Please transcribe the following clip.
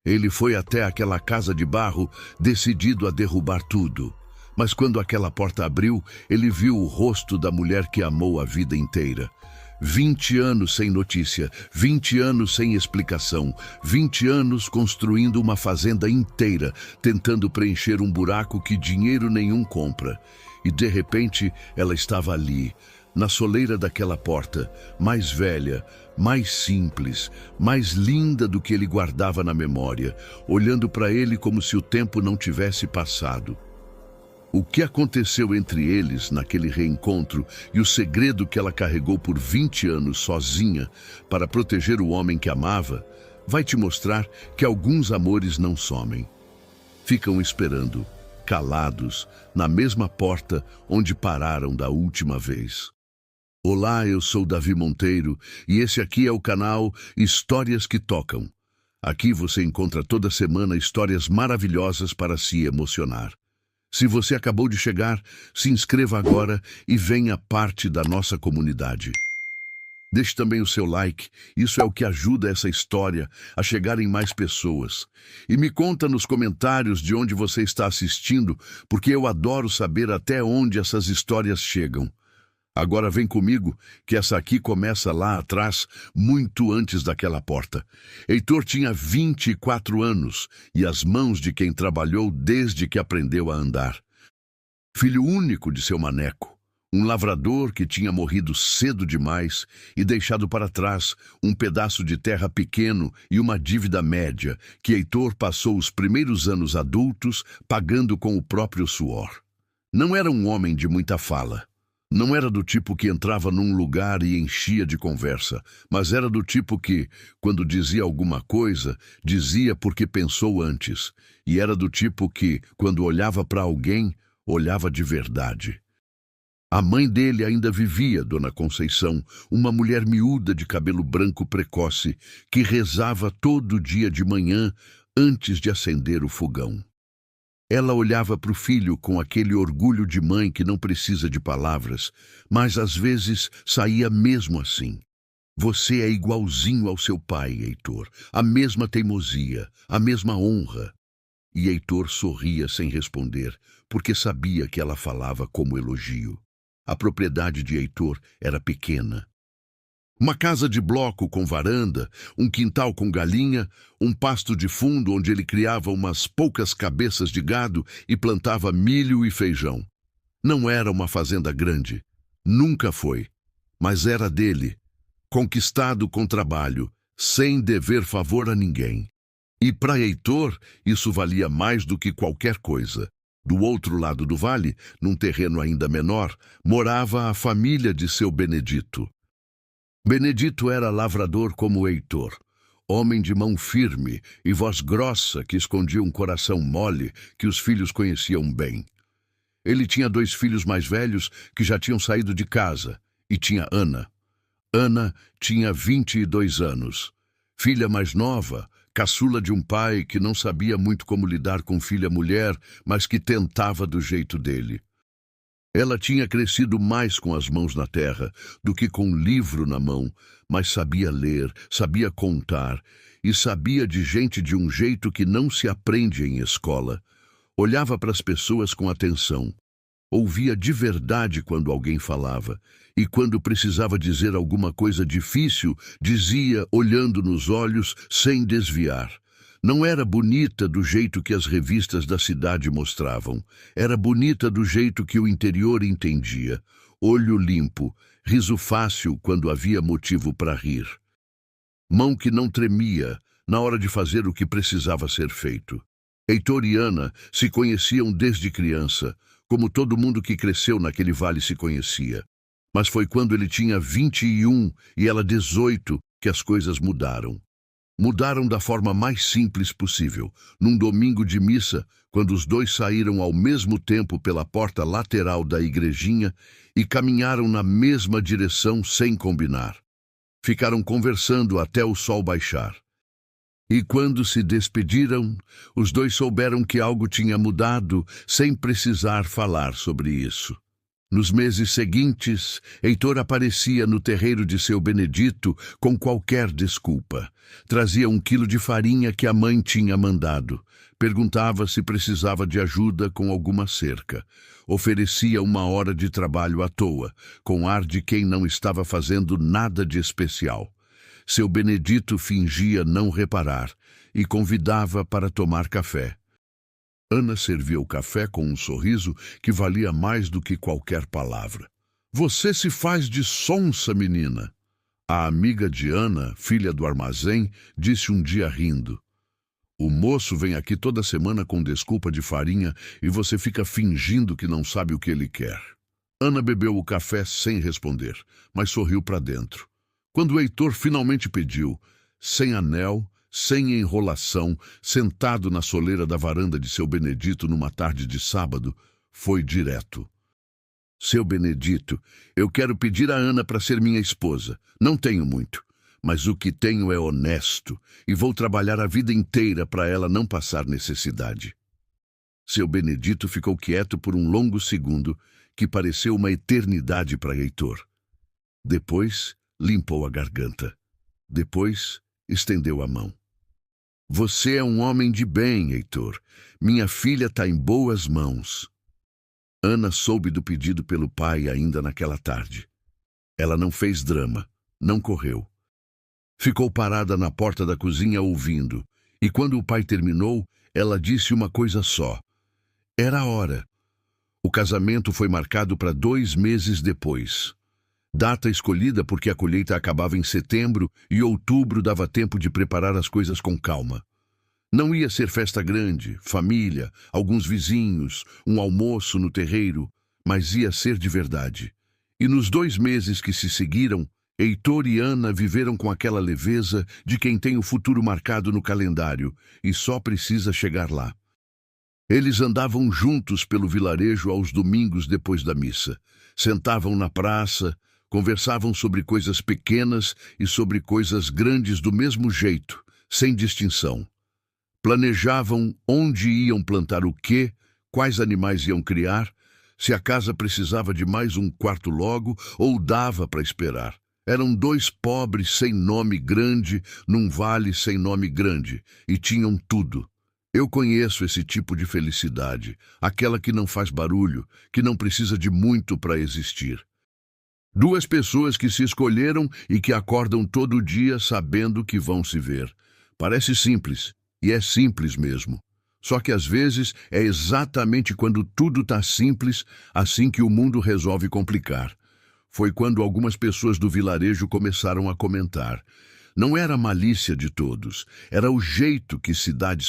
Ele foi até aquela casa de barro, decidido a derrubar tudo. Mas quando aquela porta abriu, ele viu o rosto da mulher que amou a vida inteira. 20 anos sem notícia, 20 anos sem explicação, 20 anos construindo uma fazenda inteira, tentando preencher um buraco que dinheiro nenhum compra. E de repente, ela estava ali, na soleira daquela porta, mais velha, mais simples, mais linda do que ele guardava na memória, olhando para ele como se o tempo não tivesse passado. O que aconteceu entre eles naquele reencontro e o segredo que ela carregou por 20 anos sozinha para proteger o homem que amava, vai te mostrar que alguns amores não somem. Ficam esperando, calados, na mesma porta onde pararam da última vez. Olá, eu sou Davi Monteiro e esse aqui é o canal Histórias que Tocam. Aqui você encontra toda semana histórias maravilhosas para se emocionar. Se você acabou de chegar, se inscreva agora e venha parte da nossa comunidade. Deixe também o seu like, isso é o que ajuda essa história a chegar em mais pessoas. E me conta nos comentários de onde você está assistindo, porque eu adoro saber até onde essas histórias chegam. Agora vem comigo, que essa aqui começa lá atrás, muito antes daquela porta. Heitor tinha 24 anos e as mãos de quem trabalhou desde que aprendeu a andar. Filho único de seu maneco, um lavrador que tinha morrido cedo demais e deixado para trás um pedaço de terra pequeno e uma dívida média que Heitor passou os primeiros anos adultos pagando com o próprio suor. Não era um homem de muita fala. Não era do tipo que entrava num lugar e enchia de conversa, mas era do tipo que, quando dizia alguma coisa, dizia porque pensou antes. E era do tipo que, quando olhava para alguém, olhava de verdade. A mãe dele ainda vivia, Dona Conceição, uma mulher miúda de cabelo branco precoce, que rezava todo dia de manhã antes de acender o fogão. Ela olhava para o filho com aquele orgulho de mãe que não precisa de palavras, mas às vezes saía mesmo assim. Você é igualzinho ao seu pai, Heitor, a mesma teimosia, a mesma honra. E Heitor sorria sem responder, porque sabia que ela falava como elogio. A propriedade de Heitor era pequena. Uma casa de bloco com varanda, um quintal com galinha, um pasto de fundo onde ele criava umas poucas cabeças de gado e plantava milho e feijão. Não era uma fazenda grande, nunca foi, mas era dele, conquistado com trabalho, sem dever favor a ninguém. E para Heitor, isso valia mais do que qualquer coisa. Do outro lado do vale, num terreno ainda menor, morava a família de seu Benedito. Benedito era lavrador como Heitor, homem de mão firme e voz grossa que escondia um coração mole que os filhos conheciam bem. Ele tinha 2 filhos mais velhos que já tinham saído de casa e tinha Ana. Ana tinha 22 anos, filha mais nova, caçula de um pai que não sabia muito como lidar com filha mulher, mas que tentava do jeito dele. Ela tinha crescido mais com as mãos na terra do que com um livro na mão, mas sabia ler, sabia contar e sabia de gente de um jeito que não se aprende em escola. Olhava para as pessoas com atenção, ouvia de verdade quando alguém falava e quando precisava dizer alguma coisa difícil, dizia olhando nos olhos sem desviar. Não era bonita do jeito que as revistas da cidade mostravam. Era bonita do jeito que o interior entendia. Olho limpo, riso fácil quando havia motivo para rir. Mão que não tremia na hora de fazer o que precisava ser feito. Heitor e Ana se conheciam desde criança, como todo mundo que cresceu naquele vale se conhecia. Mas foi quando ele tinha 21 e ela 18 que as coisas mudaram. Mudaram da forma mais simples possível, num domingo de missa, quando os dois saíram ao mesmo tempo pela porta lateral da igrejinha e caminharam na mesma direção sem combinar. Ficaram conversando até o sol baixar. E quando se despediram, os dois souberam que algo tinha mudado sem precisar falar sobre isso. Nos meses seguintes, Heitor aparecia no terreiro de seu Benedito com qualquer desculpa. Trazia 1 quilo de farinha que a mãe tinha mandado. Perguntava se precisava de ajuda com alguma cerca. Oferecia 1 hora de trabalho à toa, com ar de quem não estava fazendo nada de especial. Seu Benedito fingia não reparar e convidava para tomar café. Ana servia o café com um sorriso que valia mais do que qualquer palavra. "Você se faz de sonsa, menina." A amiga de Ana, filha do armazém, disse um dia rindo. "O moço vem aqui toda semana com desculpa de farinha e você fica fingindo que não sabe o que ele quer." Ana bebeu o café sem responder, mas sorriu para dentro. Quando o Heitor finalmente pediu, sem anel, sem enrolação, sentado na soleira da varanda de seu Benedito numa tarde de sábado, foi direto. "Seu Benedito, eu quero pedir a Ana para ser minha esposa. Não tenho muito, mas o que tenho é honesto e vou trabalhar a vida inteira para ela não passar necessidade." Seu Benedito ficou quieto por um longo segundo, que pareceu uma eternidade para Heitor. Depois, limpou a garganta. Depois, estendeu a mão. "Você é um homem de bem, Heitor. Minha filha está em boas mãos." Ana soube do pedido pelo pai ainda naquela tarde. Ela não fez drama, não correu. Ficou parada na porta da cozinha ouvindo, e quando o pai terminou, ela disse uma coisa só. Era a hora. O casamento foi marcado para 2 meses depois. Data escolhida porque a colheita acabava em setembro e outubro dava tempo de preparar as coisas com calma. Não ia ser festa grande, família, alguns vizinhos, um almoço no terreiro, mas ia ser de verdade. E nos 2 meses que se seguiram, Heitor e Ana viveram com aquela leveza de quem tem o futuro marcado no calendário e só precisa chegar lá. Eles andavam juntos pelo vilarejo aos domingos depois da missa. Sentavam na praça, conversavam sobre coisas pequenas e sobre coisas grandes do mesmo jeito, sem distinção. Planejavam onde iam plantar o quê, quais animais iam criar, se a casa precisava de mais um quarto logo ou dava para esperar. Eram 2 pobres sem nome grande num vale sem nome grande e tinham tudo. Eu conheço esse tipo de felicidade, aquela que não faz barulho, que não precisa de muito para existir. 2 pessoas que se escolheram e que acordam todo dia sabendo que vão se ver. Parece simples, e é simples mesmo. Só que às vezes é exatamente quando tudo está simples, assim que o mundo resolve complicar. Foi quando algumas pessoas do vilarejo começaram a comentar. Não era a malícia de todos, era o jeito que se dá de